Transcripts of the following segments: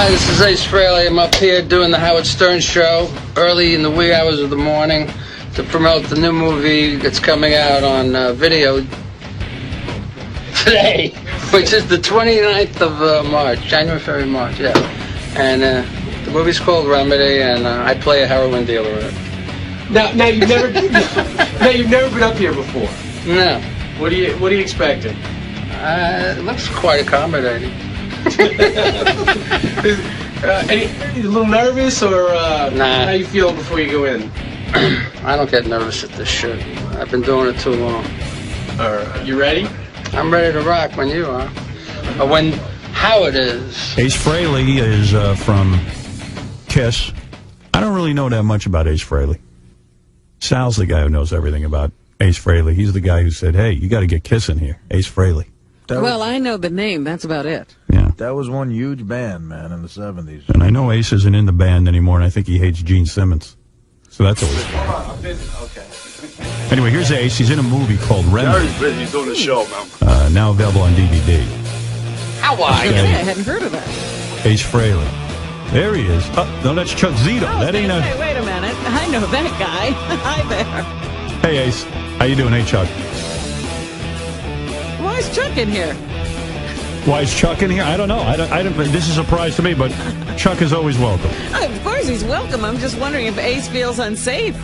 Hi, this is Ace Frehley. I'm up here doing the Howard Stern show early in the wee hours of the morning to promote the new movie that's coming out on video today, which is the 29th of March, January, February, March, yeah. And the movie's called Remedy, and I play a heroin dealer in it. Now you've never been up here before. No. What are you expecting? It looks quite accommodating. A little nervous, or Nah. how you feel before you go in? I don't get nervous at this shit. I've been doing it too long. You ready? I'm ready to rock when you are. Or when Howard is. Ace Frehley is from Kiss. I don't really know that much about Ace Frehley. Sal's the guy who knows everything about Ace Frehley. He's the guy who said, hey, you got to get Kiss in here. Ace Frehley. Well, I know the name. That's about it. Yeah. That was one huge band, man, in the 70s. And I know Ace isn't in the band anymore, and I think he hates Gene Simmons. So that's always fun. Okay. Anyway, here's Ace. He's in a movie called Remedy. Very busy doing the show, man. Now available on DVD. How are you? I hadn't heard of that. Ace Frehley. There he is. Oh, no, that's Chuck Zito. That ain't a... Wait a minute. I know that guy. Hi there. Hey, Ace. How you doing? Hey, Chuck. Why is Chuck in here? Why is Chuck in here? I don't know. I don't, this is a surprise to me, but Chuck is always welcome. Of course he's welcome. I'm just wondering if Ace feels unsafe.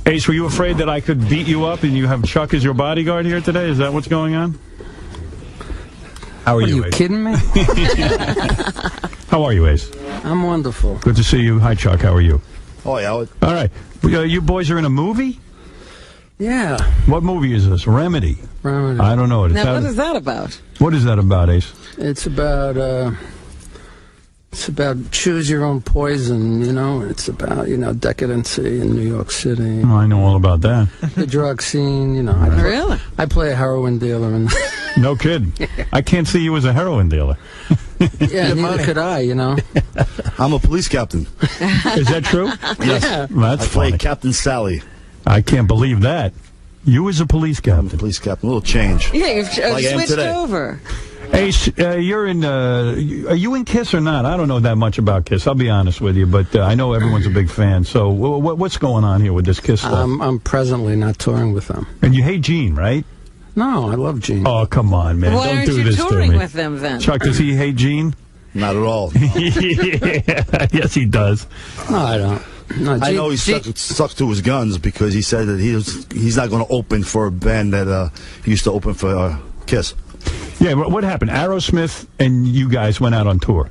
Ace, were you afraid that I could beat you up and you have Chuck as your bodyguard here today? Is that what's going on? How are you, Ace? Kidding me? How are you, Ace? I'm wonderful. Good to see you. Hi, Chuck. How are you? Oh, yeah. All right. You boys are in a movie? Yeah. What movie is this? Remedy. Remedy. I don't know. Now, what is that about? What is that about, Ace? It's about choose your own poison, you know. It's about, decadency in New York City. Oh, I know all about that. The drug scene, you know. Really? I play a heroin dealer. And No kidding. I can't see you as a heroin dealer. yeah, neither could I, you know. I'm a police captain. Is that true? Yes. Yeah. That's I play funny. Captain Sally. I can't believe that. You as a police I'm a captain. police captain. A little change. Yeah, you've Like I am switched today. over. Ace, you're in. Are you in Kiss or not? I don't know that much about Kiss. I'll be honest with you, but I know everyone's a big fan. So what's going on here with this Kiss stuff? I'm presently not touring with them. And you hate Gene, right? No, I love Gene. Oh, come on, man! Why Don't aren't do you this to touring me. with them then? Chuck, does he hate Gene? Not at all. Yeah, yes, he does. No, I don't. No, I know he stuck to his guns because he said that he's not going to open for a band that he used to open for Kiss. Yeah, what happened? Aerosmith and you guys went out on tour.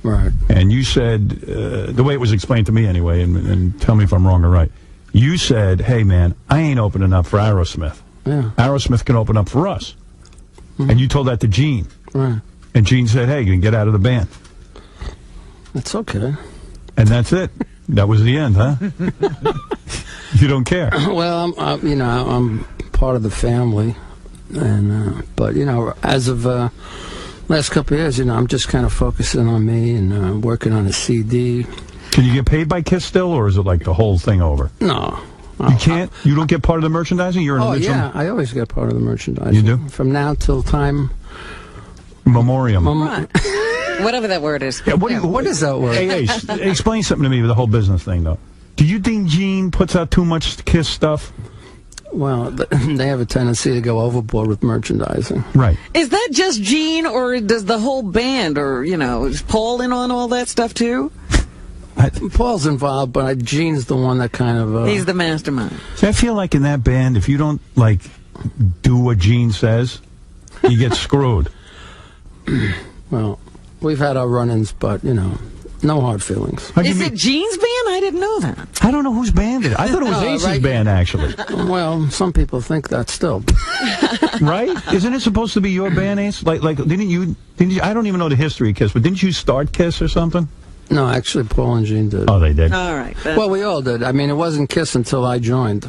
Right. And you said, the way it was explained to me anyway, and tell me if I'm wrong or right, you said, hey, man, I ain't opening up for Aerosmith. Yeah. Aerosmith can open up for us. Mm-hmm. And you told that to Gene. Right. And Gene said, hey, you can get out of the band. That's okay. And that's it. That was the end, huh? You don't care. Well, I'm part of the family, and but as of last couple of years, I'm just kind of focusing on me and working on a CD. Can you get paid by Kiss still, or is it like the whole thing over? No. You can't? You don't get part of the merchandising? You're an original? Yeah, I always get part of the merchandising. You do? From now till time Memoriam. Whatever that word is. Yeah, what is that word? Hey, Ace, explain something to me with the whole business thing, though. Do you think Gene puts out too much Kiss stuff? Well, they have a tendency to go overboard with merchandising. Right. Is that just Gene, or does the whole band, or, is Paul in on all that stuff, too? Paul's involved, but Gene's the one that kind of... He's the mastermind. See, I feel like in that band, if you don't, do what Gene says, you get screwed. Well, we've had our run-ins, but, no hard feelings. Is it Gene's band? I didn't know that. I don't know whose band it is. I thought it was Ace's right. band, actually. Well, some people think that still. Right? Isn't it supposed to be your band, Ace? Didn't you? I don't even know the history of Kiss, but didn't you start Kiss or something? No, actually, Paul and Gene did. Oh, they did? All right. Well, we all did. I mean, it wasn't Kiss until I joined.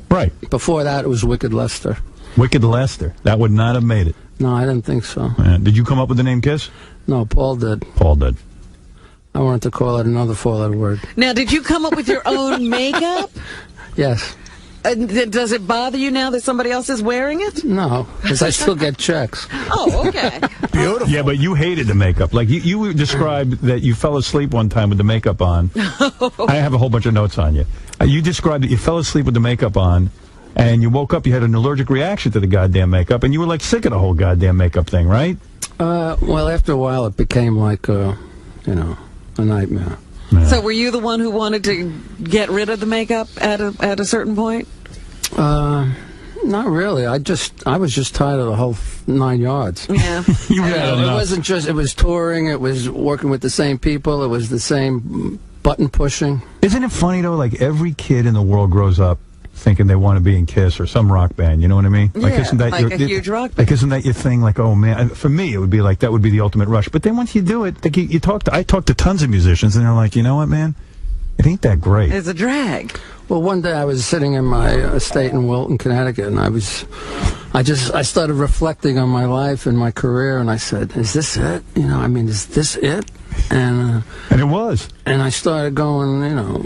Right. Before that, it was Wicked Lester. Wicked Lester. That would not have made it. No, I didn't think so. Did you come up with the name Kiss? No, Paul did. Paul did. I wanted to call it another four-letter word. Now, did you come up with your own makeup? Yes. Does it bother you now that somebody else is wearing it? No, because I still get checks. Oh, okay. beautiful. Yeah, but you hated the makeup. Like, you described that you fell asleep one time with the makeup on. I have a whole bunch of notes on you. You described that you fell asleep with the makeup on, and you woke up, you had an allergic reaction to the goddamn makeup, and you were, like, sick of the whole goddamn makeup thing, right? Well, after a while, it became like, a nightmare. Yeah. So were you the one who wanted to get rid of the makeup at a certain point? Not really. I was just tired of the whole 9 yards. Yeah. It wasn't just, it was touring, it was working with the same people, it was the same button pushing. Isn't it funny, though, like, every kid in the world grows up thinking they want to be in Kiss or some rock band, you know what I mean? Like, Yeah, isn't that like a huge rock band. Like, isn't that your thing? Like, oh, man, for me, it would be like, that would be the ultimate rush. But then once you do it, like, I talk to tons of musicians, and they're like, you know what, man? It ain't that great. It's a drag. Well, one day I was sitting in my estate in Wilton, Connecticut, and I started reflecting on my life and my career, and I said, is this it? Is this it? And it was. And I started going,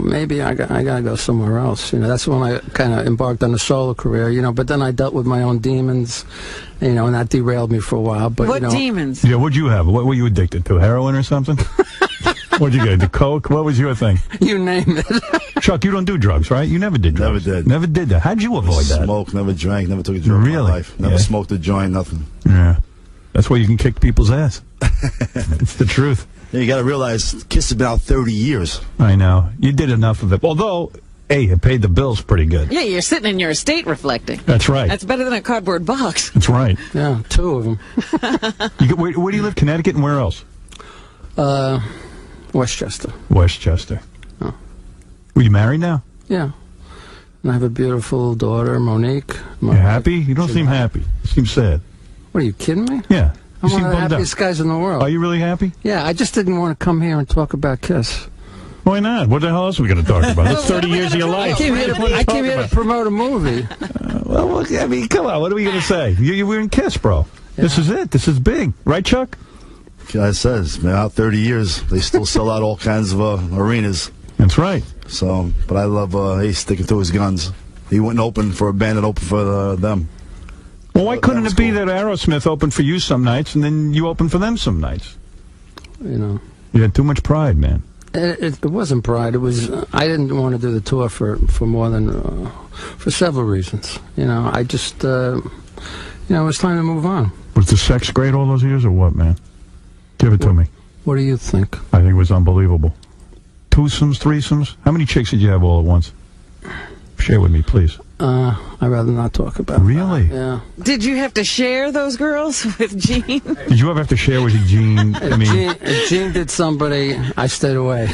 maybe I got to go somewhere else. That's when I kind of embarked on a solo career, but then I dealt with my own demons, and that derailed me for a while. But What demons? Yeah, what'd you have? What were you addicted to? Heroin or something? What'd you get? The coke? What was your thing? You name it. Chuck, you don't do drugs, right? You never did drugs. Never did that. How'd you avoid that? Smoked, never drank, never took a drug in my life. Never smoked a joint, nothing. Yeah. That's why you can kick people's ass. It's the truth. Yeah, you got to realize, Kiss has been out 30 years. I know. You did enough of it. Although, hey, it paid the bills pretty good. Yeah, you're sitting in your estate reflecting. That's right. That's better than a cardboard box. That's right. Yeah, 2 of them. Where do you live? Connecticut, and where else? Westchester. Westchester. Oh. Were you married now? Yeah. And I have a beautiful daughter, Monique. You happy? You don't seem happy. You seem sad. What, are you kidding me? Yeah. I'm one of the happiest guys in the world. Are you really happy? Yeah, I just didn't want to come here and talk about Kiss. Why not? What the hell else are we going to talk about? It's 30 years of your life. I came here to promote a movie. Well, I mean, come on. What are we going to say? You were in Kiss, bro. Yeah. This is it. This is big. Right, Chuck? Guy says, man, out 30 years, they still sell out all kinds of arenas. That's right. So, but I love Ace sticking to his guns. He wouldn't open for a band that opened for them. Well, why couldn't it be that Aerosmith opened for you some nights and then you opened for them some nights? You had too much pride, man. It wasn't pride. It was I didn't want to do the tour for more than for several reasons. I just it was time to move on. Was the sex great all those years or what, man? Give it to me. What do you think? I think it was unbelievable. Twosomes, threesomes? How many chicks did you have all at once? Share with me, please. I'd rather not talk about Really? that. Yeah. Did you have to share those girls with Gene? Did you ever have to share with Gene? If Gene did somebody, I stayed away.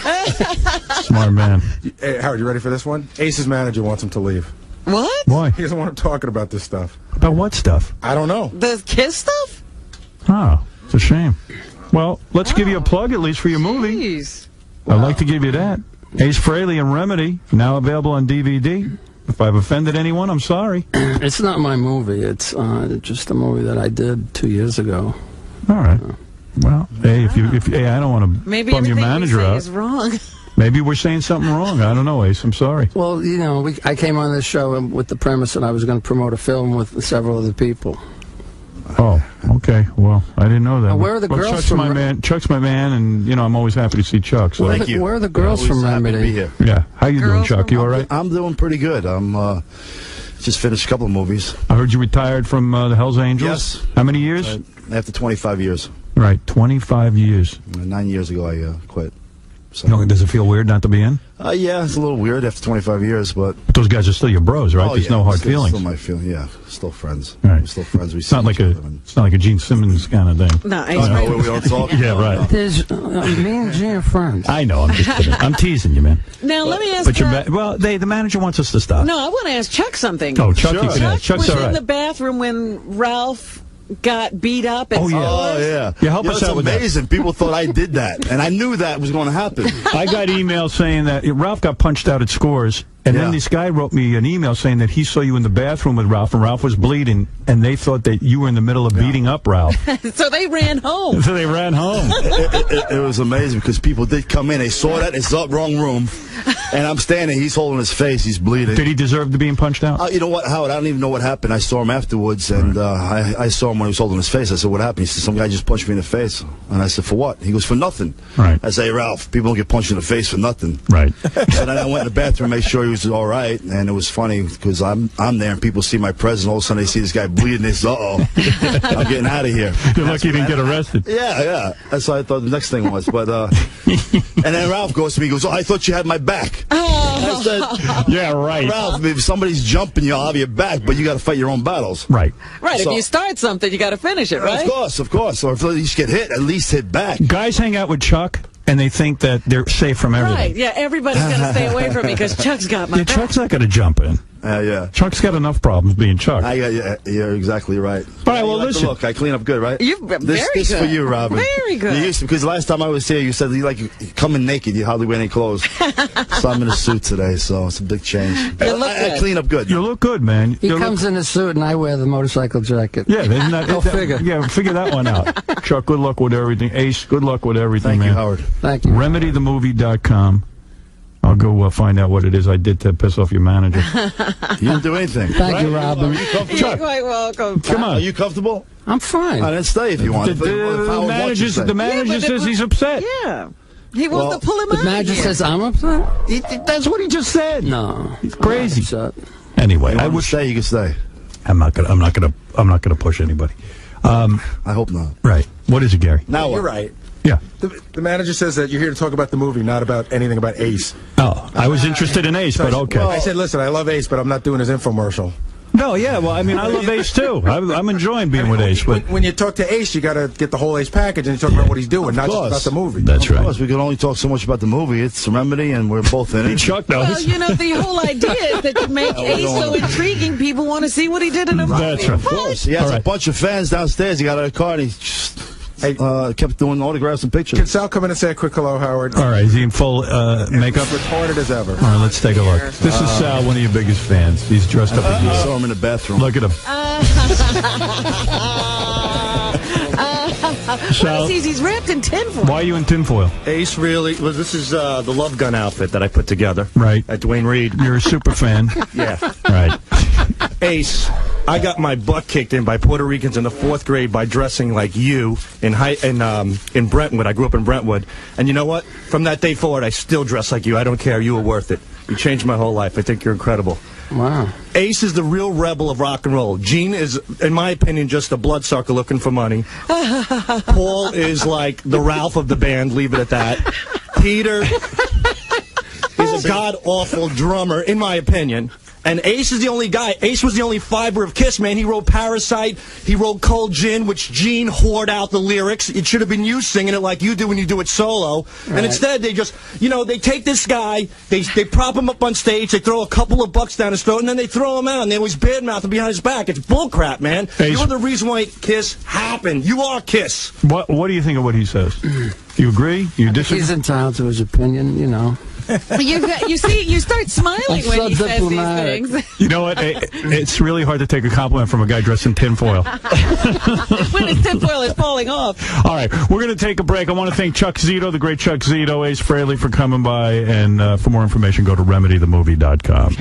Smart man. Hey, Howard, you ready for this one? Ace's manager wants him to leave. What? Why? He doesn't want him talking about this stuff. About what stuff? I don't know. The Kiss stuff? Oh, it's a shame. Well, let's give you a plug at least for your movie. Jeez. I'd like to give you that. Ace Frehley and Remedy, now available on DVD. If I've offended anyone, I'm sorry. It's not my movie. It's just a movie that I did 2 years ago. All right. Well, hey, hey, I don't want to bum your manager out. Is wrong. Maybe we're saying something wrong. I don't know, Ace. I'm sorry. Well, I came on this show with the premise that I was going to promote a film with several other people. Oh, okay. Well, I didn't know that. Where are the girls Chuck's from? my man. Chuck's my man, and I'm always happy to see Chuck. So. Thank you. Where are the girls from Remedy? Happy to be here. Yeah. How you doing, Chuck? You all right? I'm doing pretty good. I'm just finished a couple of movies. I heard you retired from the Hells Angels. Yes. How many years? After 25 years. Right, 25 years. 9 years ago, I quit. So. Does it feel weird not to be in? Yeah, it's a little weird after 25 years, but those guys are still your bros, right? There's no hard feelings. Still my feeling, yeah. Still friends. Right. We're still friends. It's not like a Gene Simmons kind of thing. No, we don't talk. Yeah, right. There's me and Gene are friends. I know. I'm just kidding. I'm teasing you, man. Now let me ask. But the manager wants us to stop. No, I want to ask Chuck something. Oh, Chuck, sure. you can ask. Chuck's was all right. in the bathroom when Ralph got beat up. And Oh, yeah. Yeah, help us out with that. It's amazing. People thought I did that, and I knew that was going to happen. I got emails saying that Ralph got punched out at Scores, and then this guy wrote me an email saying that he saw you in the bathroom with Ralph, and Ralph was bleeding, and they thought that you were in the middle of beating up Ralph. So they ran home. So they ran home. It was amazing because people did come in. They saw that. It's up, wrong room. And I'm standing. He's holding his face. He's bleeding. Did he deserve to being punched out? You know what, Howard? I don't even know what happened. I saw him afterwards, and I saw him when he was holding his face. I said, "What happened?" He said, "Some guy just punched me in the face." And I said, "For what?" He goes, "For nothing." Right. I say, "Ralph, people don't get punched in the face for nothing." Right. And then I went in the bathroom, made sure he was all right, and it was funny because I'm there, and people see my presence. All of a sudden, they see this guy bleeding. They say, "Uh-oh, I'm getting out of here." You're lucky you didn't get arrested. Yeah. That's what I thought the next thing was. But and then Ralph goes to me, he goes, "Oh, I thought you had my back." I said, yeah, right. "Ralph, if somebody's jumping you, I'll have your back, but you got to fight your own battles." Right. Right, So- if you start something, you got to finish it, right? Of course. Or if you get hit, at least hit back. Guys hang out with Chuck, and they think that they're safe from everything. Right, yeah, everybody's going to stay away from me because Chuck's got my Yeah, back. Chuck's not going to jump in. Yeah. Chuck's got enough problems being Chuck. You're exactly right. All right, You well, like the listen. look, I clean up good, right? Very This good. for you, Robin. Very good. You used to, because last time I was here, you said you come in naked. You hardly wear any clothes. So I'm in a suit today, so it's a big change. You look I good. clean up good. You look good, man. He You look- comes in a suit and I wear the motorcycle jacket. Yeah, isn't that, Go figure. Yeah, figure that one out. Chuck, good luck with everything. Ace, good luck with everything, Thank man. you, Howard. Thank you. RemedyTheMovie.com. I'll go find out what it is I did to piss off your manager. You didn't do anything. Thank you, Robin. You're quite welcome. Come on. Are you comfortable? I'm fine. I didn't stay if you want. The manager says he's upset. Yeah. He wants Well, to pull him The out. manager again. says I'm upset? That's what he just said. No. He's crazy. Upset. Anyway, I I would would. stay. You can stay. I'm not gonna push anybody. I hope not. Right. What is it, Gary? Now what? You're right. Yeah. The manager says that you're here to talk about the movie, not about anything about Ace. Oh, I was interested in Ace, but okay. I said, listen, I love Ace, but I'm not doing his infomercial. No, yeah. Well, I mean, I love Ace too. I'm enjoying being with Ace, but When you talk to Ace, you got to get the whole Ace package, and you talk about what he's doing, not just course. about the movie. that's Of right. course, we can only talk so much about the movie. It's Remedy, and we're both in it. Chuck Well, knows. you know, the whole idea is that to make Ace so intriguing, people want to see what he did in a movie. That's right. Of course. He has All a right. bunch of fans downstairs. He got out of the car, and he just kept doing autographs and Can pictures. Sal come in and say a quick hello, Howard? All right, is he in full makeup? Retarded as ever. All right, let's take a look. This is Sal, one of your biggest fans. He's dressed up I as saw him in the bathroom. Look at him. Sal, He's wrapped in tinfoil. why are you in tinfoil? Ace really, well, this is the Love Gun outfit that I put together. Right. At Dwayne Reed. You're a super fan. Yeah. Right. Ace, I got my butt kicked in by Puerto Ricans in the 4th grade by dressing like you in Brentwood. I grew up in Brentwood. And you know what? From that day forward, I still dress like you. I don't care. You were worth it. You changed my whole life. I think you're incredible. Wow. Ace is the real rebel of rock and roll. Gene is, in my opinion, just a bloodsucker looking for money. Paul is like the Ralph of the band. Leave it at that. Peter is a god-awful drummer, in my opinion. And Ace is the only guy. Ace was the only fiber of Kiss, man. He wrote Parasite. He wrote Cold Gin, which Gene whored out the lyrics. It should have been you singing it like you do when you do it solo. Right. And instead, they just, they take this guy, they prop him up on stage, they throw a couple of bucks down his throat, and then they throw him out, and they always badmouth him behind his back. It's bullcrap, man. Ace. You're the reason why Kiss happened. You are Kiss. What do you think of what he says? You agree? You disagree? He's entitled to his opinion, you know. You see, you start smiling I'm when so he says diplomatic. these things. You know what? It's really hard to take a compliment from a guy dressed in tinfoil. When his tinfoil is falling off. All right, we're going to take a break. I want to thank Chuck Zito, the great Chuck Zito, Ace Frehley for coming by. And for more information, go to RemedyTheMovie.com.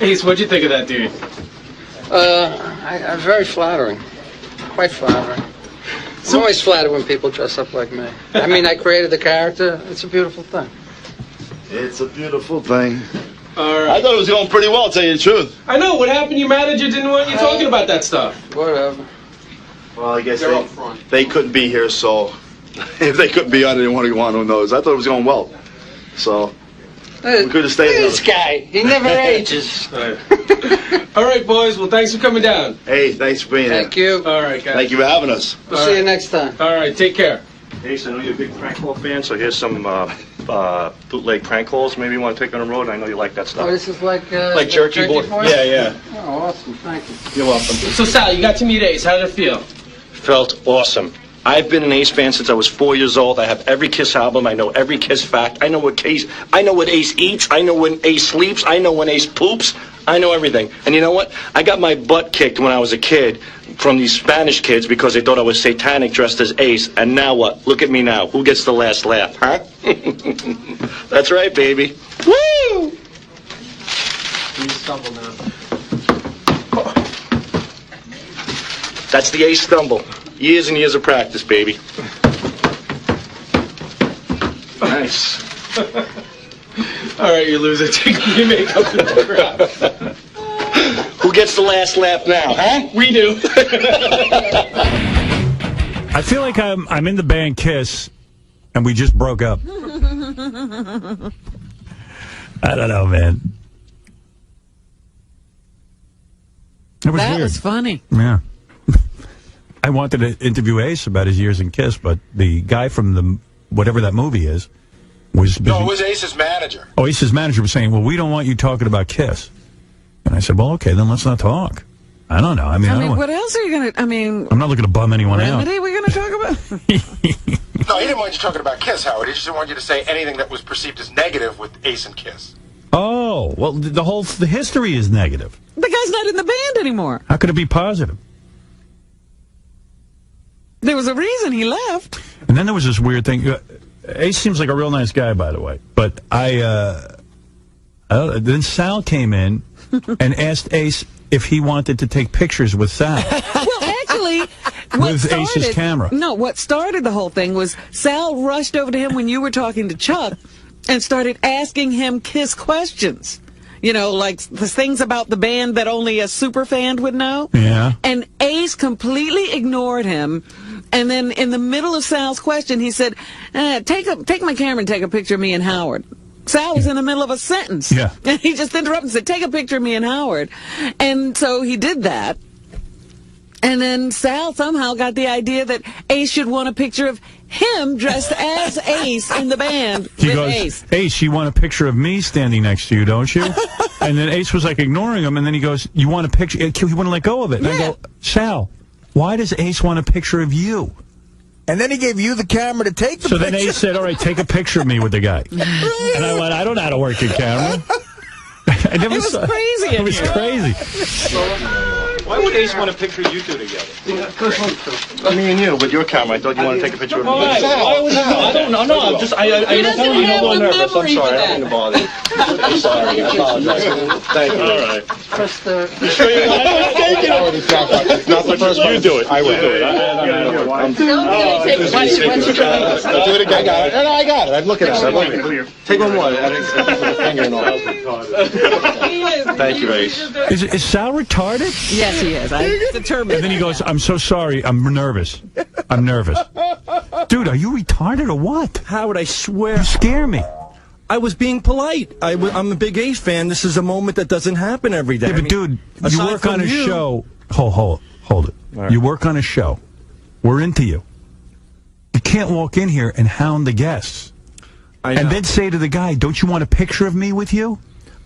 Ace, what'd you think of that dude? I'm very flattering. Quite flattering. I'm always flattered when people dress up like me. I mean, I created the character. It's a beautiful thing. It's a beautiful thing. All I right. thought it was going pretty well, to tell you the truth. I know. What happened? Your manager didn't want you talking about that stuff. Whatever. Well, I guess They're up front. they couldn't be here, so if they couldn't be on, they didn't want to go on. Who knows? I thought it was going well. So we could have stayed. Look at this guy. He never ages. All right, boys. Well, thanks for coming down. Hey, thanks for being here. Thank you. All right, guys. Thank you for having us. We'll see you next time. All right. Take care. Ace, I know you're a big prank call fan, so here's some bootleg prank calls maybe you want to take on the road. And I know you like that Oh, stuff. this is like jerky board. for Yeah, you? yeah. Oh, awesome. Thank you. You're welcome. So, Sal, you got to meet Ace. How did it feel? Felt awesome. I've been an Ace fan since I was 4 years old. I have every Kiss album. I know every Kiss fact. I know what Ace eats. I know when Ace sleeps. I know when Ace poops. I know everything. And you know what? I got my butt kicked when I was a kid from these Spanish kids because they thought I was satanic dressed as Ace. And now what? Look at me now. Who gets the last laugh, huh? That's right, baby. Woo! You stumble now. That's the Ace stumble. Years and years of practice, baby. Nice. All right, you loser. Take off your makeup and take her out. Who gets the last laugh now, huh? We do. I feel like I'm in the band Kiss, and we just broke up. I don't know, man. It was That weird. was funny. Yeah. I wanted to interview Ace about his years in Kiss, but the guy from the whatever that movie is was busy. No, it was Ace's manager. Oh, Ace's manager was saying, well, we don't want you talking about Kiss. And I said, well, okay, then let's not talk. I don't know. I mean, what else are you going to, I'm not looking to bum anyone out. Remedy we're going to talk about? No, he didn't want you talking about Kiss, Howard. He just didn't want you to say anything that was perceived as negative with Ace and Kiss. Oh, well, the history is negative. The guy's not in the band anymore. How could it be positive? There was a reason he left. And then there was this weird thing. Ace seems like a real nice guy, by the way. But then Sal came in and asked Ace if he wanted to take pictures with Sal. Well, actually, with Ace's camera. No, what started the whole thing was Sal rushed over to him when you were talking to Chuck and started asking him Kiss questions. You know, like the things about the band that only a super fan would know. Yeah. And Ace completely ignored him. And then in the middle of Sal's question, he said, take my camera and take a picture of me and Howard. Sal was in the middle of a sentence. Yeah. And he just interrupted and said, take a picture of me and Howard. And so he did that. And then Sal somehow got the idea that Ace should want a picture of him dressed as Ace in the band He with goes, Ace, you want a picture of me standing next to you, don't you? And then Ace was like ignoring him, and then he goes, you want a picture? He wouldn't let go of it. And I go, Sal, why does Ace want a picture of you? And then he gave you the camera to take the So picture. then Ace said, all right, take a picture of me with the guy. And I went, I don't know how to work your camera. I never It was saw- crazy. It was crazy. Why would Ace want to picture you two together? Me and you, with your camera. I thought you wanted to take a picture of me. Why? Why would you? I don't know. No, I'm just. I doesn't know you're a have little the nervous. I'm memory sorry. for I don't mean to bother you. I'm sorry. I apologize. Thank you. All right. Press the... You sure you want to take it? It's not the first one. You do it. I will. Do it. Do it again. I got it. No, I got it. I'm looking at it. Take one more. Finger and all. Thank you, Ace. Is Sal retarded? Yes, he is. It's determined. And then he goes, I'm so sorry. I'm nervous. I'm nervous. Dude, are you retarded or what? Howard, I swear. You scare me. I was being polite. I'm a big Ace fan. This is a moment that doesn't happen every day. Yeah, but dude, you aside work on from a you- show. Hold it. right. You work on a show. We're into you. You can't walk in here and hound the guests. I know. And then say to the guy, don't you want a picture of me with you?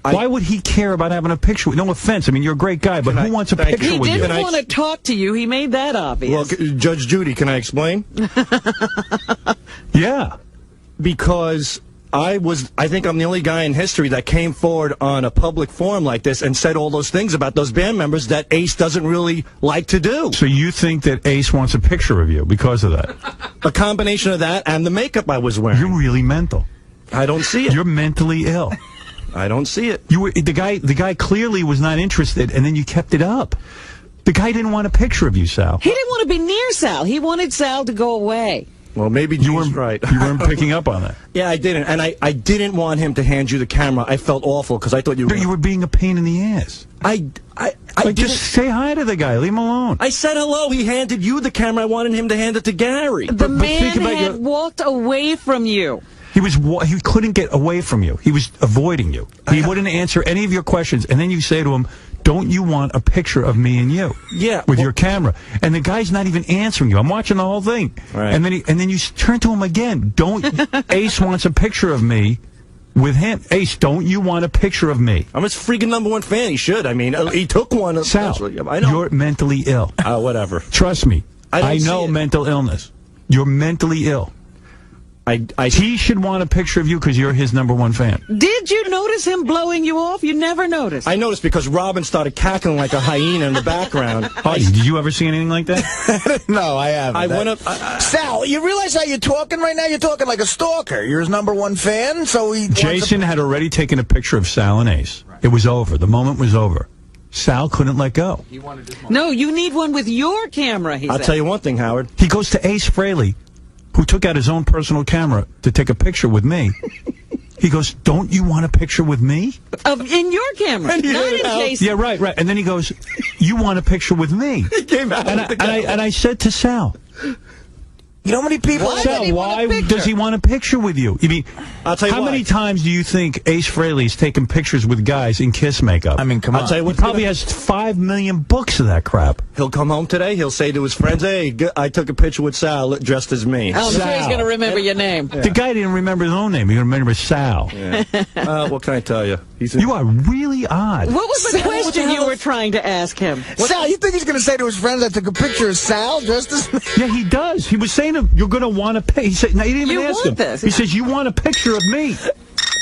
Why would he care about having a picture with you? No offense. I mean, you're a great guy, but who wants a thank picture you. with He you? didn't want to talk to you. He made that obvious. Well, Judge Judy, can I explain? Yeah. Because I think I'm the only guy in history that came forward on a public forum like this and said all those things about those band members that Ace doesn't really like to do. So you think that Ace wants a picture of you because of that? A combination of that and the makeup I was wearing. You're really mental. I don't see it. You're mentally ill. I don't see it. You were the guy clearly was not interested, and then you kept it up. The guy didn't want a picture of you, Sal. He didn't want to be near Sal. He wanted Sal to go away. Well, maybe You Gene's weren't right. You weren't picking up on that. Yeah, I didn't. And I didn't want him to hand you the camera. I felt awful because I thought you were... But you were being a pain in the ass. I Like, just say hi to the guy. Leave him alone. I said hello. He handed you the camera. I wanted him to hand it to Gary. The but man think about had walked away from you. He couldn't get away from you. He was avoiding you. He wouldn't answer any of your questions. And then you say to him, don't you want a picture of me and you? Yeah. With your camera. And the guy's not even answering you. I'm watching the whole thing. Right. And then you turn to him again. Ace wants a picture of me with him. Ace, don't you want a picture of me? I'm his freaking #1 fan. He should. I mean, he took one. Sal, I know. you're mentally ill. Whatever. Trust me. I don't I know see it. mental illness. You're mentally ill. He should want a picture of you because you're his #1 fan. Did you notice him blowing you off? You never noticed. I noticed because Robin started cackling like a hyena in the background. Did you ever see anything like that? No, I haven't. I went up. Sal, you realize how you're talking right now? You're talking like a stalker. You're his #1 fan, so he. Jason had already taken a picture of Sal and Ace. It was over. The moment was over. Sal couldn't let go. No, you need one with your camera, he I'll said. tell you one thing, Howard. He goes to Ace Frehley, who took out his own personal camera to take a picture with me. He goes, don't you want a picture with me? In your camera, not in Jason. Yeah, right. And then he goes, you want a picture with me? He came out and I said to Sal, you know how many people... Sal, why does he want a picture with you? I mean, I'll tell you how what. many times do you think Ace Frehley's taken pictures with guys in Kiss makeup? I mean, come on. I'll tell you what. He probably has 5 million books of that crap. He'll come home today. He'll say to his friends, "Hey, I took a picture with Sal dressed as me." I'm sure he's Sal. going to remember your name. The guy didn't remember his own name. He remembered Sal. Yeah. What can I tell you? You are really odd. What was the question you were trying to ask him? Sal, you think he's going to say to his friends, I took a picture of Sal dressed as me? Yeah, he does. He was saying to him, you're going to want a picture. He said, no, he didn't even You ask want him. this. He says, you want a picture of me.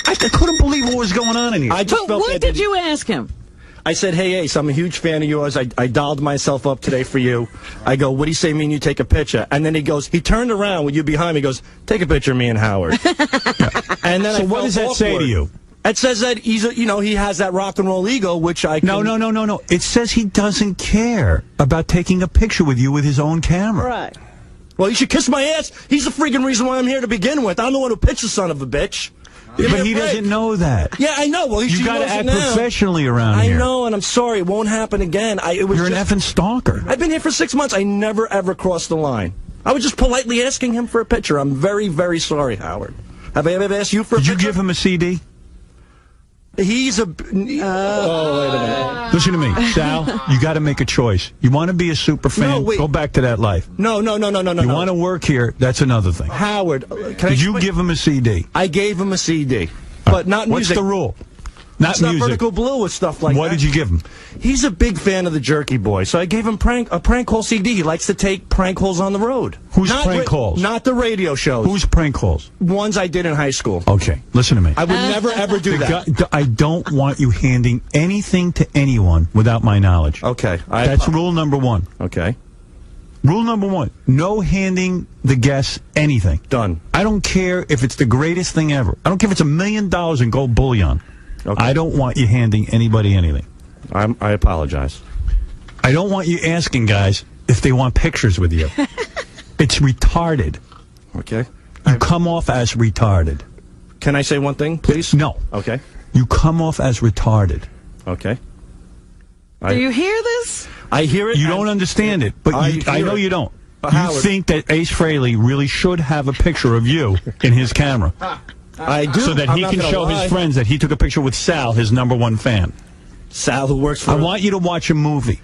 I couldn't believe what was going on in here. But what did you ask him? I said, "Hey, Ace, I'm a huge fan of yours. I dialed myself up today for you." I go, "What do you say me and you take a picture?" And then he turned around with you behind me, goes, "Take a picture of me and Howard." And then So what does that say to you? It says that he has that rock and roll ego, which I can... No. It says he doesn't care about taking a picture with you with his own camera. Right. Well, you should kiss my ass. He's the freaking reason why I'm here to begin with. I'm the one who pitched the son of a bitch. But he doesn't know that. Yeah, I know. Well, You got to knows it act now. professionally around I here. know, and I'm sorry. It won't happen again. You're an effing stalker. I've been here for 6 months. I never, ever crossed the line. I was just politely asking him for a picture. I'm very, very sorry, Howard. Have I ever asked you for a picture? Did you give him a CD? He's a... oh, wait a minute. Listen to me, Sal. You got to make a choice. You want to be a super fan? No, wait. Go back to that life. No. You want to work here? That's another thing. Howard, Did you give him a CD? I gave him a CD, but not What's music. the rule? Not It's music. not Vertical Blue or stuff like that. What did you give him? He's a big fan of the Jerky Boy, so I gave him a prank call CD. He likes to take prank calls on the road. Whose prank calls? Not the radio shows. Whose prank calls? Ones I did in high school. Okay, listen to me. I would never, ever do that. I don't want you handing anything to anyone without my knowledge. Okay. That's rule number 1. Okay. Rule number 1. No handing the guests anything. Done. I don't care if it's the greatest thing ever. I don't care if it's $1 million in gold bullion. Okay. I don't want you handing anybody anything. I apologize. I don't want you asking guys if they want pictures with you. It's retarded. Okay. You come off as retarded. Can I say one thing, please? No. Okay. You come off as retarded. Okay. Do you hear this? I hear it. You don't understand it, but I know you don't. You Howard. think that Ace Frehley really should have a picture of you in his camera. I do. So that I'm he not can gonna show lie. his friends that he took a picture with Sal, his #1 fan. Sal, who works for... I want you to watch a movie.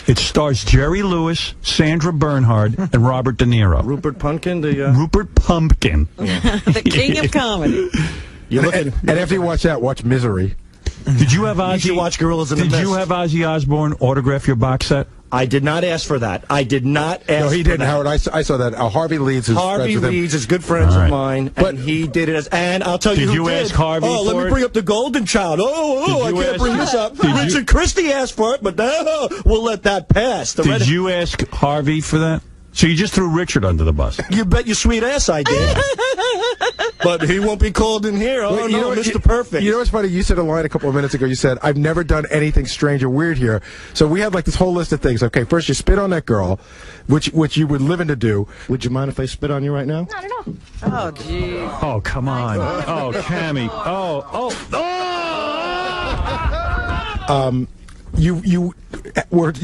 It stars Jerry Lewis, Sandra Bernhard, and Robert De Niro. Rupert Pumpkin, Rupert Pumpkin. The king of comedy. And after you watch that, watch Misery. Did you have Ozzy? You should watch Gorillas in the Did Mist. you have Ozzy Osbourne autograph your box set? I did not ask for that. I did not ask No, he for didn't, that. Howard. I saw that. Harvey Leeds is Harvey friends with him. Leeds is good friends All right. of mine, and he did it as. And I'll tell you Did who you did. ask Harvey Oh, let for me it? bring up the Golden Child. I you can't ask- bring this up. Did you- Richard Christie asked for it, but we'll let that pass. Did you ask Harvey for that? So you just threw Richard under the bus. You bet your sweet ass I did. But he won't be called in here. Oh, Well, no, Mr. Perfect. You know what's funny? You said a line a couple of minutes ago. You said, I've never done anything strange or weird here. So we had like this whole list of things. Okay, first you spit on that girl, which you were living to do. Would you mind if I spit on you right now? Not at all. Oh, gee. Oh, come on. Oh, Cammy. You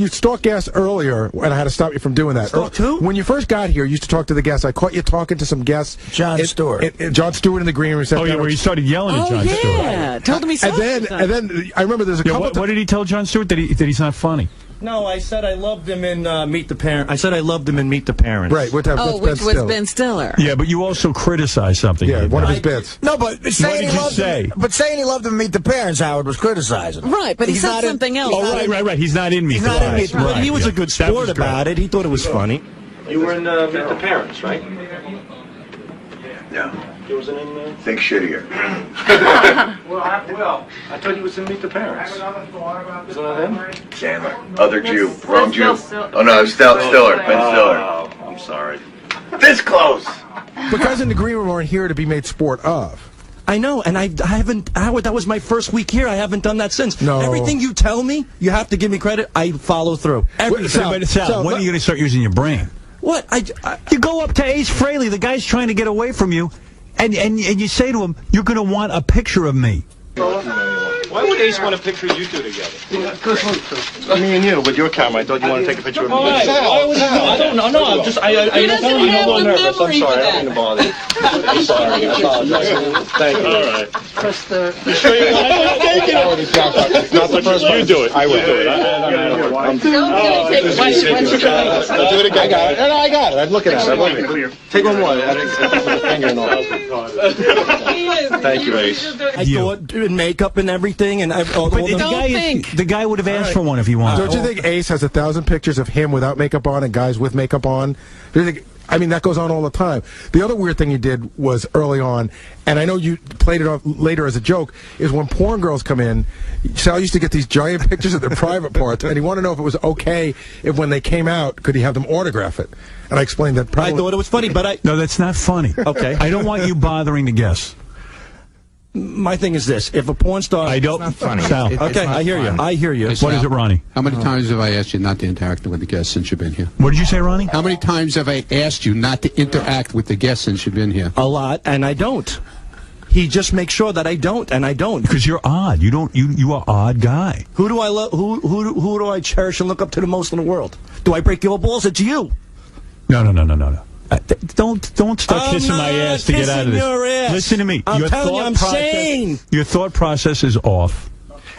stalked guests earlier, and I had to stop you from doing that. Stalked who? When you first got here, you used to talk to the guests. I caught you talking to some guests. John Stewart. John Stewart in the green room. Oh, yeah, where he started yelling at John Stewart. Yeah. Told him he sucked. And then I remember there's a couple. What did he tell John Stewart? That he's not funny? No, I said I loved him in Meet the Parents. I said I loved him in Meet the Parents. Right. What time? Oh, which was Ben Stiller. Yeah, but you also criticized something. Yeah, like one of that. his bits. No, but saying did he you loved say? him, but saying he loved him to meet the parents, Howard, was criticizing. Right, but he He's said not in- something else. Oh, right. He's not in me. He's not in me. But he was a good sport about it. He thought it was funny. You were in Meet the Parents, right? No. You wasn't in Think shittier. Well, I thought you was in Meet the Parents. Isn't that him? Chandler. Other Jew. Wrong Jew. Oh, no, Stiller. Ben Stiller. Oh, I'm sorry. This close. Because in the green room aren't here to be made sport of. I know, and I haven't, Howard, that was my first week here. I haven't done that since. No. Everything you tell me, you have to give me credit. I follow through. Everything. Sal, when are you going to start using your brain? What? You go up to Ace Frehley, the guy's trying to get away from you, and you say to him, you're going to want a picture of me. Why would Ace want a picture of you two together? Me and you, with your camera. I thought you wanted to take a picture of me. No, I'm just, I'm a little nervous. I'm sorry, I didn't mean to bother you. I'm sorry, I apologize. Thank you. All right. Press the... You sure you want to take it? It's not the first one. You do it. I will do it. I'm do it again. I got it. No, I got it. I'm looking at it. Take one more. Finger and all. Thank you, Ace. I thought in makeup and everything, and the guy would have asked for one if he wanted. Don't you think Ace has 1,000 pictures of him without makeup on and guys with makeup on? I mean, that goes on all the time. The other weird thing you did was early on, and I know you played it off later as a joke, is when porn girls come in, Sal used to get these giant pictures of their private parts, and he wanted to know if it was okay if when they came out, could he have them autograph it? And I explained that probably... I thought it was funny, but No, that's not funny. Okay. I don't want you bothering the guests. My thing is this: if a porn star, I don't. It's not funny. Sal. Okay, I hear you. I hear you. What is it, Ronnie? How many times have I asked you not to interact with the guests since you've been here? What did you say, Ronnie? How many times have I asked you not to interact with the guests since you've been here? A lot, and I don't. He just makes sure that I don't, and I don't. Because you're odd. You are odd guy. Who do I love? Who do I cherish and look up to the most in the world? Do I break your balls? It's you. No. Don't start kissing my ass to get out of this. Your ass. Listen to me. I'm telling you, I'm sane. Your thought process is off.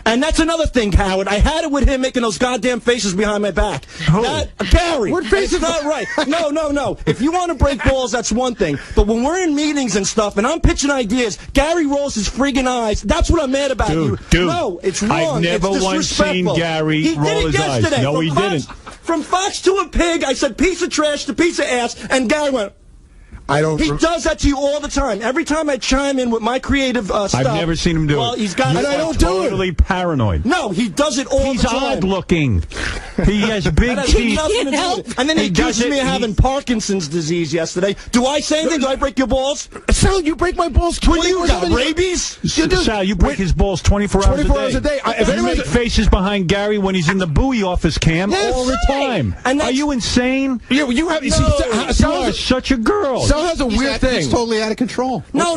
And that's another thing, Howard. I had it with him making those goddamn faces behind my back. Gary, what faces? It's not right. No. If you want to break balls, that's one thing. But when we're in meetings and stuff, and I'm pitching ideas, Gary rolls his friggin' eyes. That's what I'm mad about. Dude, no, it's wrong. I've never once seen Gary roll his eyes. No, he didn't. From Fox to a pig, I said piece of trash to piece of ass, and Gary went... He does that to you all the time. Every time I chime in with my creative stuff. I've never seen him do it. Well, he's got. And I don't do it. Totally paranoid. No, he does it all the time. He's odd looking. He has big teeth. And then he accuses me of having Parkinson's disease yesterday. Do I say anything? Do I break your balls? Sal, you break my balls 24 hours a day. You got rabies? Sal, you break his balls 24 hours a day. You make faces behind Gary when he's in the Bowie office cam all the time. Are you insane? Yeah, you have. You are such a girl. Sal has a weird thing. He's totally out of control. No.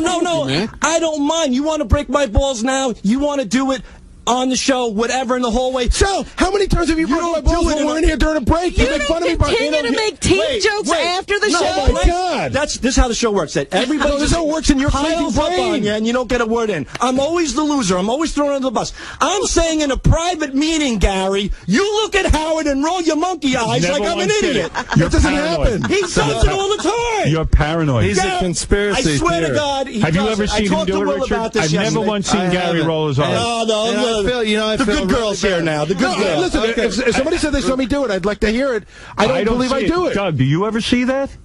I don't mind. You want to break my balls now? You want to do it on the show, whatever, in the hallway. Sal, how many times have you broken my balls when we're in here during a break? You make fun of me. Continue to make teeth jokes after the show. Oh my God! This is how the show works. That everybody this is how it works in your piles up on you, and you don't get a word in. I'm always the loser. I'm always thrown under the bus. I'm saying in a private meeting, Gary, you look at Howard and roll your monkey eyes like I'm an idiot. That doesn't happen. He does it all the time. You're paranoid. He's a conspiracy I swear to God, he Have you ever seen him do it, Richard? I've never once seen Gary roll his eyes. No. The good girls here now. The good girls. Listen, if somebody said they saw me do it, I'd like to hear it. I don't believe I do it. Doug, do you ever see that?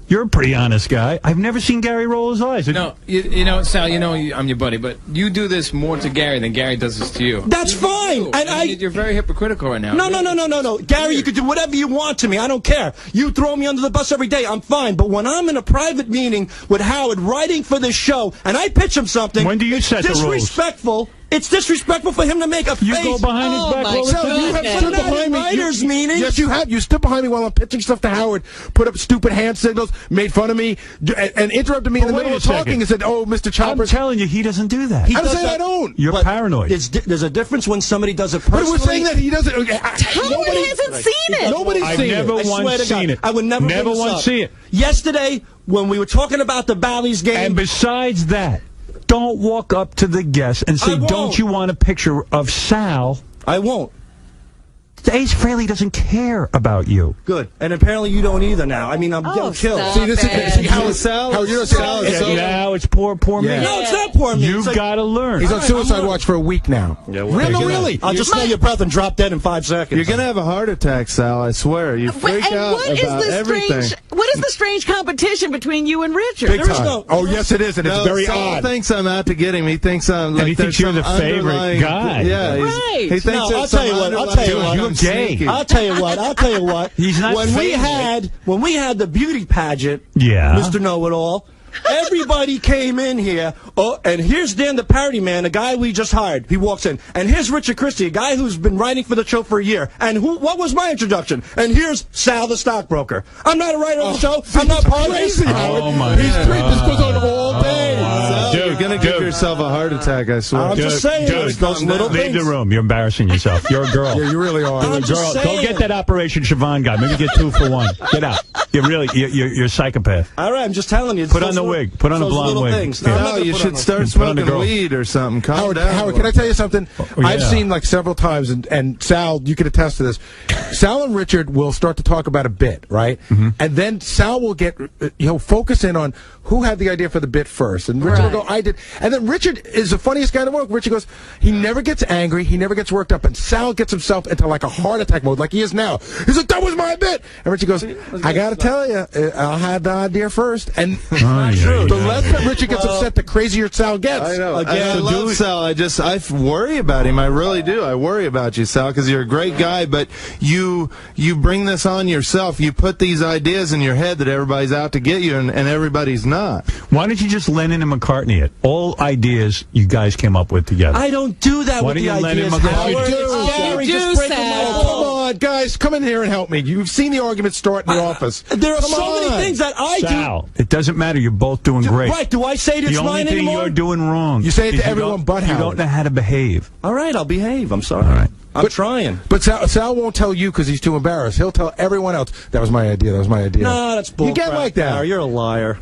You're a pretty honest guy. I've never seen Gary roll his eyes. No, you know, Sal, I'm your buddy, but you do this more to Gary than Gary does this to you. That's fine. And you're very hypocritical right now. No. Gary, you can do whatever you want to me. I don't care. You throw me under the bus every day. I'm fine. But when I'm in a private meeting with Howard writing for this show, and I pitch him something, when do you set the rules? Disrespectful. It's disrespectful for him to make a face. You go behind his back all the time. You have stood behind me. Writers' meetings. Yes, you have. You stood behind me while I'm pitching stuff to Howard, put up stupid hand signals, made fun of me, and interrupted me in the middle of talking and said, "Oh, Mr. Chopper." I'm telling you, he doesn't do that. I'm saying I don't. You're paranoid. There's a difference when somebody does it personally. But we're saying that he doesn't. Howard hasn't seen it. Nobody's seen it. I've never once seen it. I would never once see it. Yesterday, when we were talking about the Bally's game. And besides that, don't walk up to the guest and say, "Don't you want a picture of Sal?" I won't. Ace Frehley doesn't care about you. Good. And apparently you don't either now. I mean, I'm getting killed. See, this is how Sal. How you know Sal? Now it's poor me. No, it's not poor me. You've got to learn. He's on suicide watch for a week now. Yeah, really? I'll just smell your breath and drop dead in 5 seconds. You're gonna have a heart attack, Sal. I swear. You freak out about everything. What is the strange competition between you and Richard? Big time. Oh, yes, it is, and it's very Sal odd. Thinks I'm out to get him. He thinks I'm like. And he thinks you're the favorite guy. Yeah, right. He thinks I'll tell you what. You're gay. I'll tell you what. He's not. When we had the beauty pageant, yeah, Mr. Know-It-All, everybody came in here. Oh, and here's Dan the Parody Man, a guy we just hired. He walks in, and here's Richard Christie, a guy who's been writing for the show for a year. And what was my introduction? And here's Sal the stockbroker. I'm not a writer on the show. I'm not part of it. Oh my This goes on all day. You're gonna give yourself a heart attack. I swear. I'm just saying, those little leave things. the room. You're embarrassing yourself. You're a girl. Yeah, you really are. I'm just Go saying. get that Operation Siobhan guy. Maybe get 2 for 1. Get out. You're a psychopath. All right, I'm just telling you. Put on the wig. Put on a blonde wig. Things. No, No, you should start smoking weed or something. Calm down. Howard, can I tell you something? I've seen like several times, and Sal, you can attest to this. Sal and Richard will start to talk about a bit, right? And then Sal will get, focus in on who had the idea for the bit first. And Richard will go, I did. And then Richard is the funniest guy in the world. Richard goes, he never gets angry. He never gets worked up. And Sal gets himself into like a heart attack mode, like he is now. He's like, that was my bit. And Richard goes, I got to tell you, I had the idea first. And the less that Richard gets upset, the crazier Sal gets. I know. I love Sal. I worry about him. I really do. I worry about you, Sal, because you're a great guy, but you bring this on yourself. You put these ideas in your head that everybody's out to get you, and everybody's not. Why don't you just Lennon and McCartney it? All ideas you guys came up with together. I don't do that with the ideas, Howard. You do, Sal. Come on, guys, come in here and help me. You've seen the argument start in the office. There are so many things that I Sal, it doesn't matter. You're both doing great. Right, do I say it's the only mine thing anymore? you're doing wrong. You say it to everyone but Howard. You don't know how to behave. All right, I'll behave. I'm sorry. All right. I'm trying. But Sal won't tell you because he's too embarrassed. He'll tell everyone else, that was my idea, that was my idea. No, that's bull. You get like that. You're a liar.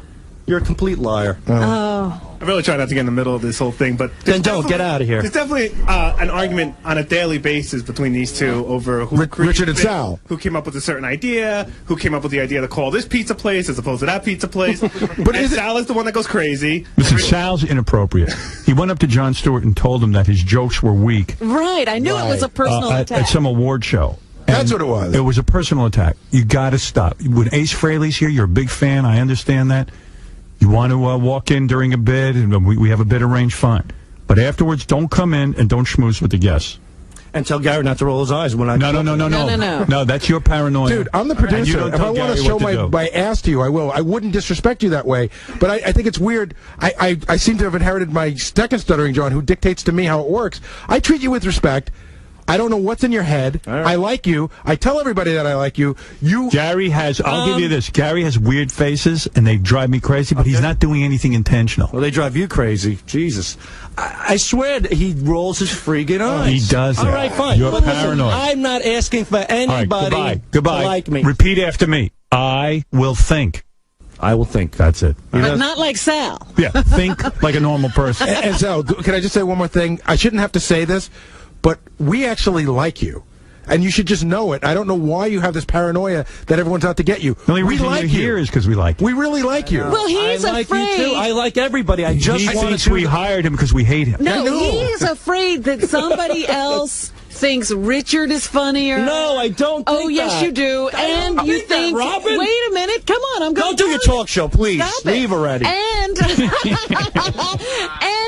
You're a complete liar. Oh. I really try not to get in the middle of this whole thing, but then don't get out of here. There's definitely an argument on a daily basis between these two over who Richard and Sal, who came up with a certain idea, who came up with the idea to call this pizza place as opposed to that pizza place. But Sal is the one that goes crazy. Listen, Sal's inappropriate. He went up to Jon Stewart and told him that his jokes were weak. Right, I knew it was a personal attack. At some award show. That's what it was. It was a personal attack. You got to stop. When Ace Frehley's here, you're a big fan. I understand that. You want to walk in during a bid, and we have a bid arranged, fine. But afterwards, don't come in and don't schmooze with the guests. And tell Gary not to roll his eyes when I... No. No, that's your paranoia. Dude, I'm the producer. If I want to show my ass to you, I will. I wouldn't disrespect you that way. But I think it's weird. I seem to have inherited my second stuttering John, who dictates to me how it works. I treat you with respect. I don't know what's in your head. Right. I like you. I tell everybody that I like you. Gary has, I'll give you this. Gary has weird faces, and they drive me crazy, but he's not doing anything intentional. Well, they drive you crazy. Jesus. I swear he rolls his freaking eyes. He does. All right, fine. You're paranoid. Listen, I'm not asking for anybody Goodbye. to like me. Repeat after me. I will think. I will think. That's it. But not like Sal. Yeah, think like a normal person. And Sal, can I just say one more thing? I shouldn't have to say this, but we actually like you. And you should just know it. I don't know why you have this paranoia that everyone's out to get you. The only reason you're here is because we like you. We really like you. Well, he's I like afraid. You too. I like everybody. I just he thinks we hired him because we hate him. No, he's afraid that somebody else thinks Richard is funnier. No, I don't think Oh, yes, that. you do. And you think, Robin? wait a minute, come on, I'm going Don't do your talk show, please. Stop Leave it. already. And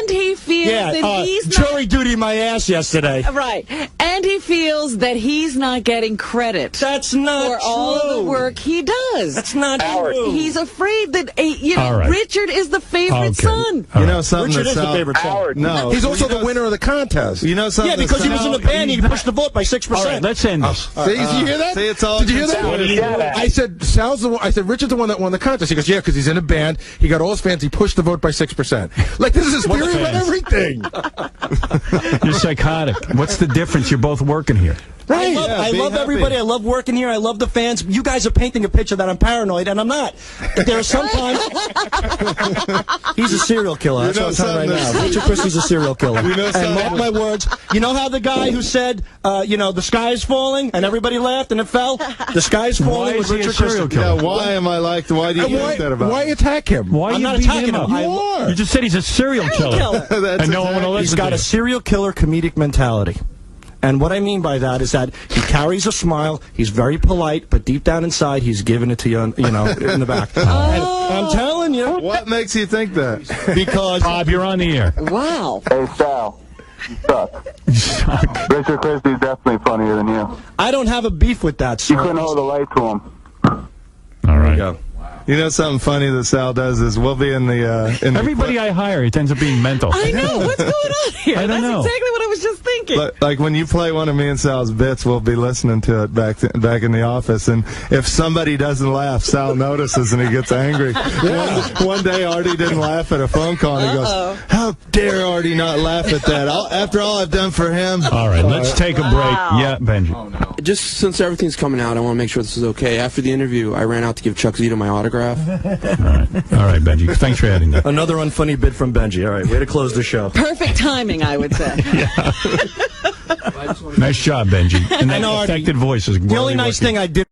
he feels that he's not... jury duty my ass yesterday. Right. And he feels that he's not getting credit. That's not for true. all of the work he does. That's not true. He's afraid that Right. Richard is the favorite son. You know something? Richard is the favorite son. No. He's also the winner of the contest. You know something? Yeah, because he was in the band and he pushed the vote by 6%. All right, let's end this. Did you hear that? See, it's all Did you hear that? I said Sal's the one. I said Richard's the one that won the contest. He goes, yeah, because he's in a band. He got all his fans. He pushed the vote by 6%. Like this is his theory about everything. You're psychotic. What's the difference? You're both working here. Right. Yeah, I love happy. everybody. I love working here. I love the fans. You guys are painting a picture that I'm paranoid, and I'm not. There are sometimes... He's a serial killer. That's what I'm telling right now. Richard Christie's a serial killer. And mark my words, you know how the guy who said, the sky is falling, and everybody laughed and it fell? The sky is falling with Richard Christie. Yeah, why am I like that? Why do you think that about Why me? attack him? Why I'm you not beating attacking him. You just said he's a serial killer. And no one will listen He's got to a serial killer comedic mentality. And what I mean by that is that he carries a smile, he's very polite, but deep down inside, he's giving it to you, in the back. And I'm telling you. What makes you think that? Because... Bob, you're on the air. Wow. Hey, Sal. You suck. You suck. Richard Christie's definitely funnier than you. I don't have a beef with that, sir. You couldn't hold a light to him. All right. Go. You know something funny that Sal does is we'll be in the... Everybody I hire, it ends up being mental. I know. What's going on here? I don't know. That's exactly what I was just thinking. Like when you play one of me and Sal's bits, we'll be listening to it back in the office, and if somebody doesn't laugh, Sal notices and he gets angry. One day Artie didn't laugh at a phone call, and he goes, "How dare Artie not laugh at that? After all I've done for him." All right, let's take a break. Yeah, Benji. Oh, no. Just since everything's coming out, I want to make sure this is okay. After the interview, I ran out to give Chuck Zito my autograph. All right, Benji. Thanks for adding that. Another unfunny bit from Benji. All right, way to close the show. Perfect timing, I would say. Nice job, Benji. And that Artie, affected voice is the only nice thing I did...